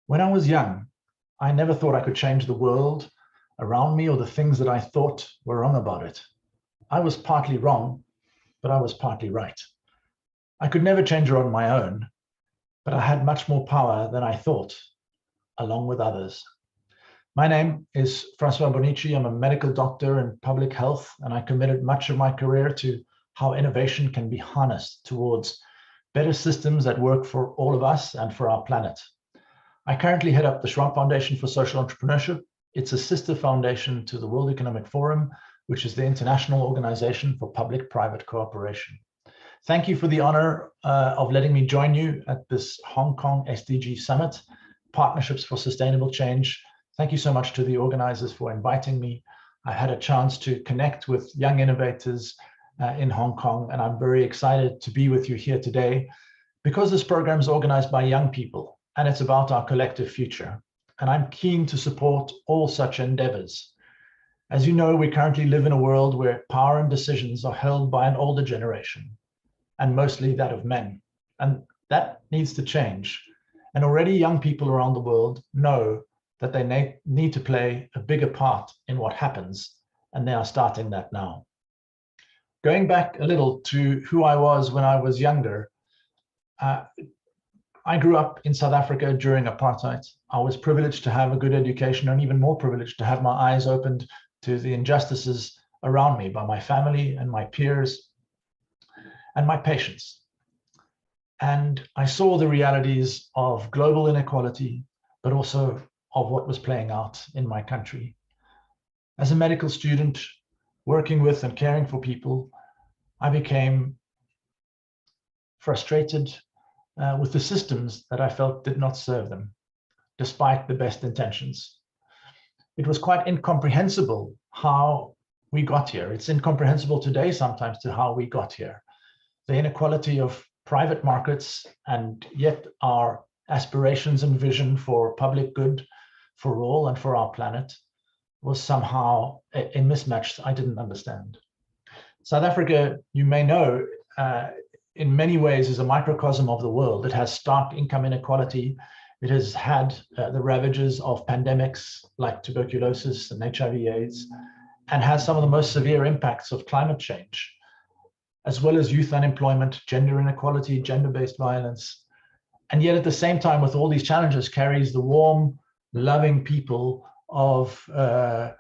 When I was young, I never thought I could change the world around me or the things that I thought were wrong about it. I was partly wrong, but I was partly right. I could never change her on my own, but I had much more power than I thought, along with others. My name is Francois Bonnici. I'm a medical doctor in public health, and I committed much of my career to how innovation can be harnessed towards better systems that work for all of us and for our planet. I currently head up the Franc Foundation for Social Entrepreneurship. It's a sister foundation to the World Economic Forum, which is the international organization for public-private cooperation. Thank you for the honor of letting me join you at this Hong Kong SDG Summit, Partnerships for Sustainable Change. Thank you so much to the organizers for inviting me. I had a chance to connect with young innovators in Hong Kong, and I'm very excited to be with you here today because this program is organized by young people and it's about our collective future. And I'm keen to support all such endeavors. As you know, we currently live in a world where power and decisions are held by an older generation, and mostly that of men. And that needs to change. And already young people around the world know that they need to play a bigger part in what happens, and they are starting that now. Going back a little to who I was when I was younger, I grew up in South Africa during apartheid. I was privileged to have a good education, and even more privileged to have my eyes opened to the injustices around me by my family and my peers and my patients. And I saw the realities of global inequality, but also of what was playing out in my country. As a medical student, working with and caring for people, I became frustrated with the systems that I felt did not serve them, despite the best intentions. It was quite incomprehensible how we got here. It's incomprehensible today sometimes to how we got here. The inequality of private markets and yet our aspirations and vision for public good for all and for our planet was somehow a mismatch I didn't understand. South Africa, you may know, in many ways is a microcosm of the world. It has stark income inequality. It has had the ravages of pandemics like tuberculosis and HIV/AIDS, and has some of the most severe impacts of climate change, as well as youth unemployment, gender inequality, gender-based violence. And yet at the same time, with all these challenges, carries the warm, loving people of a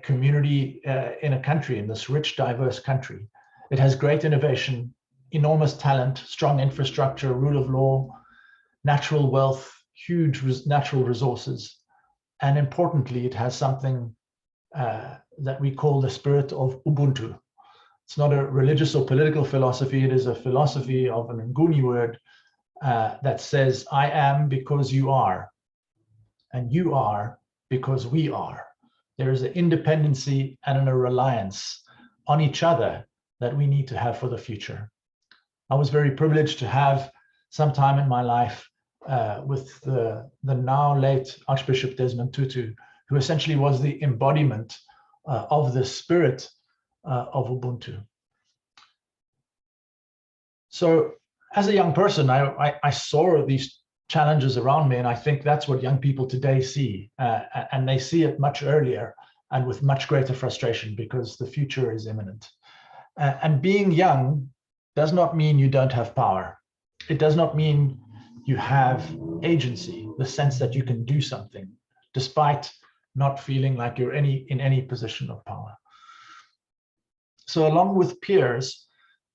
community in a country, in this rich, diverse country. It has great innovation, enormous talent, strong infrastructure, rule of law, natural wealth, huge natural resources. And importantly, it has something that we call the spirit of Ubuntu. It's not a religious or political philosophy. It is a philosophy of an Nguni word that says, I am because you are, and you are because we are. There is an independency and a reliance on each other that we need to have for the future. I was very privileged to have some time in my life with the now late Archbishop Desmond Tutu, who essentially was the embodiment of the spirit of Ubuntu. So as a young person, I saw these challenges around me, and I think that's what young people today see, and they see it much earlier and with much greater frustration because the future is imminent. And being young does not mean you don't have power. It does not mean you have agency, the sense that you can do something, despite not feeling like you're in any position of power. So along with peers,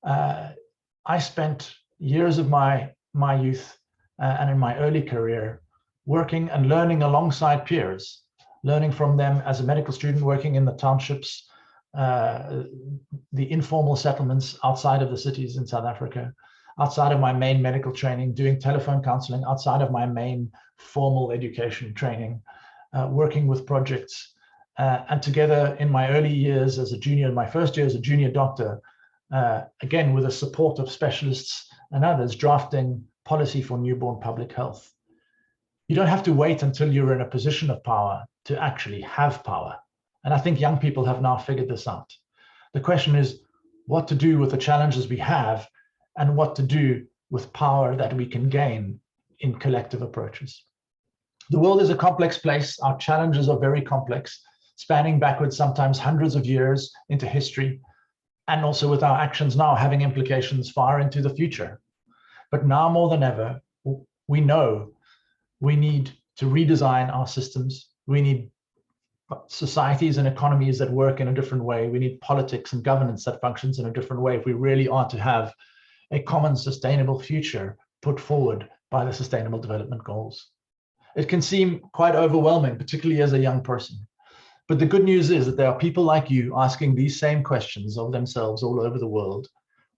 I spent years of my youth and in my early career working and learning alongside peers, learning from them as a medical student, working in the townships, the informal settlements outside of the cities in South Africa, outside of my main medical training, doing telephone counseling, outside of my main formal education training, working with projects. And together in my early years as a junior, my first year as a junior doctor, again, with the support of specialists and others, drafting policy for newborn public health. You don't have to wait until you're in a position of power to actually have power. And I think young people have now figured this out. The question is what to do with the challenges we have and what to do with power that we can gain in collective approaches. The world is a complex place. Our challenges are very complex, spanning backwards sometimes hundreds of years into history, and also with our actions now having implications far into the future. But now more than ever, we know we need to redesign our systems. We need societies and economies that work in a different way. We need politics and governance that functions in a different way if we really are to have a common sustainable future put forward by the Sustainable Development Goals. It can seem quite overwhelming, particularly as a young person. But the good news is that there are people like you asking these same questions of themselves all over the world,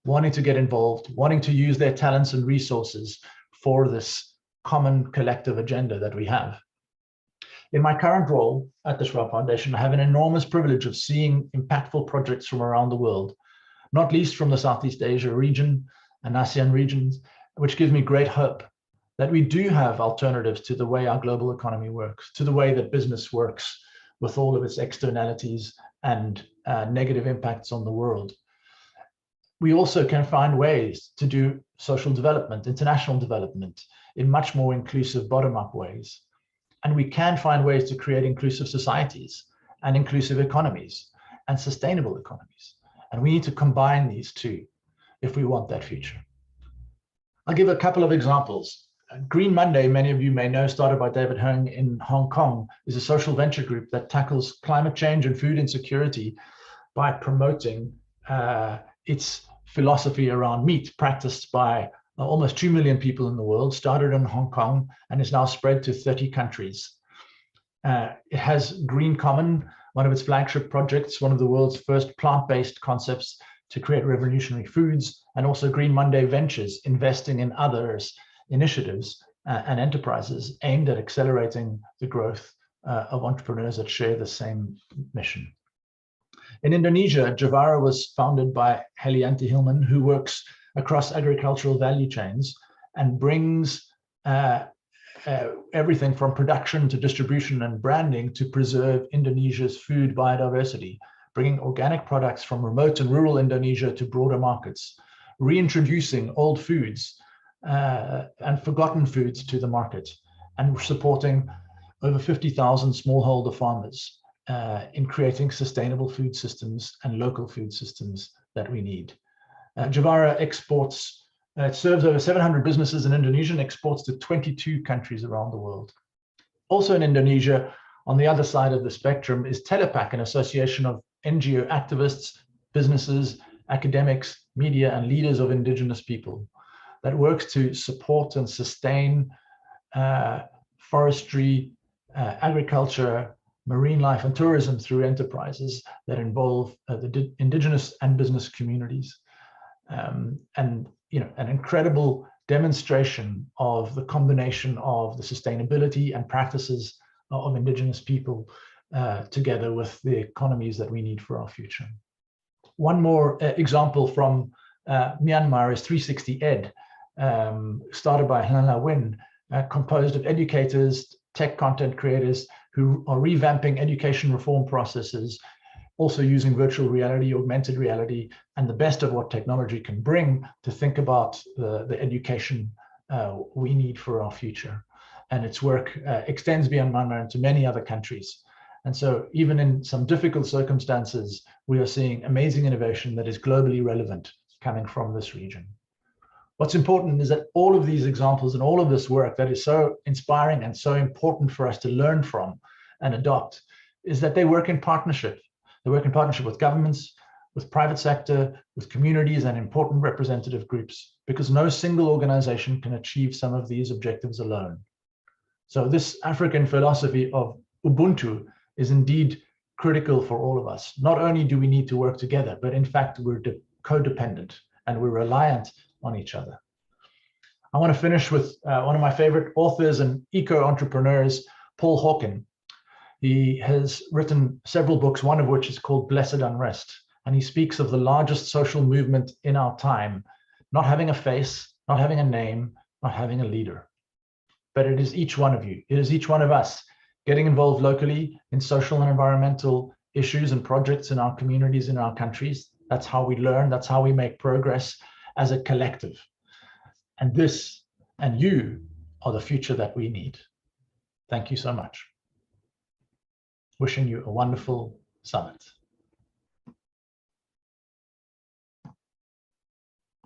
wanting to get involved, wanting to use their talents and resources for this common collective agenda that we have. In my current role at the Schwab Foundation, I have an enormous privilege of seeing impactful projects from around the world, not least from the Southeast Asia region and ASEAN regions, which gives me great hope that we do have alternatives to the way our global economy works, to the way that business works with all of its externalities and negative impacts on the world. We also can find ways to do social development, international development in much more inclusive bottom-up ways. And we can find ways to create inclusive societies and inclusive economies and sustainable economies. And we need to combine these two if we want that future. I'll give a couple of examples. Green Monday, many of you may know, started by David Hung in Hong Kong, is a social venture group that tackles climate change and food insecurity by promoting its philosophy around meat, practiced by almost 2 million people in the world, started in Hong Kong and is now spread to 30 countries. It has Green Common, one of its flagship projects, one of the world's first plant-based concepts to create revolutionary foods, and also Green Monday Ventures, investing in others initiatives and enterprises aimed at accelerating the growth of entrepreneurs that share the same mission. In Indonesia, Javara was founded by Helianti Hilman, who works across agricultural value chains and brings everything from production to distribution and branding to preserve Indonesia's food biodiversity, bringing organic products from remote and rural Indonesia to broader markets, reintroducing old foods and forgotten foods to the market, and supporting over 50,000 smallholder farmers in creating sustainable food systems and local food systems that we need. Javara exports, it serves over 700 businesses in Indonesia and exports to 22 countries around the world. Also in Indonesia, on the other side of the spectrum, is Telepak, an association of NGO activists, businesses, academics, media, and leaders of indigenous people that works to support and sustain forestry, agriculture, marine life, and tourism through enterprises that involve the indigenous and business communities. And an incredible demonstration of the combination of the sustainability and practices of indigenous people together with the economies that we need for our future. One more example from Myanmar is 360 Ed, started by Helena Wynne, composed of educators, tech content creators who are revamping education reform processes, also using virtual reality, augmented reality, and the best of what technology can bring to think about the education we need for our future. And its work extends beyond Myanmar into many other countries. And so even in some difficult circumstances, we are seeing amazing innovation that is globally relevant coming from this region. What's important is that all of these examples and all of this work that is so inspiring and so important for us to learn from and adopt is that they work in partnership. They work in partnership with governments, with private sector, with communities and important representative groups, because no single organization can achieve some of these objectives alone. So this African philosophy of Ubuntu is indeed critical for all of us. Not only do we need to work together, but in fact, we're codependent and we're reliant on each other. I want to finish with one of my favorite authors and eco-entrepreneurs, Paul Hawken. He has written several books, one of which is called Blessed Unrest. And he speaks of the largest social movement in our time, not having a face, not having a name, not having a leader. But it is each one of you. It is each one of us getting involved locally in social and environmental issues and projects in our communities, in our countries. That's how we learn. That's how we make progress as a collective. And this and you are the future that we need. Thank you so much. Wishing you a wonderful summit.